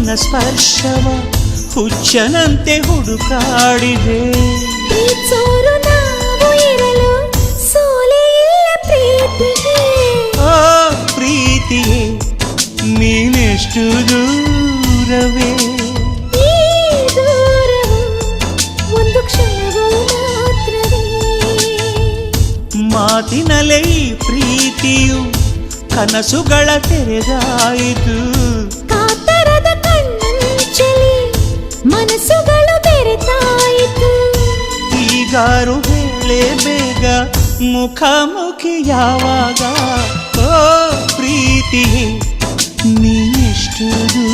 ನಿನ್ನ ಸ್ಪರ್ಶವ ಹುಚ್ಚನಂತೆ ಹುಡುಕಾಡಿದೆ. ಪ್ರೀತಿಸೋರು ನಾವು ಇರಲು ಸೋಲೇ ಇಲ್ಲ ಪ್ರೀತಿಗೆ. ಓ ಪ್ರೀತಿಯೇ ನೀನೆಷ್ಟು ದೂರವೇ, ಈ ದೂರವು ಒಂದು ಕ್ಷಣವೂ ಮಾತ್ರವೇ. ಮಾತಿನಲ್ಲೇ ಈ ಪ್ರೀತಿಯು ಕನಸುಗಳ ತೆರೆದಾಯಿತು. ಕಾತರದ ಕಣ್ಣಂಚಲಿ ಮನಸ್ಸುಗಳು ಬೆರೆತಾಯಿತು. ಈಗಾರು ಹೇಳೆ ಬೇಗ ಮುಖಾಮುಖಿ ಯಾವಾಗ. ಓ ಪ್ರೀತಿಯೇ ನೀನೆಷ್ಟು ದೂರ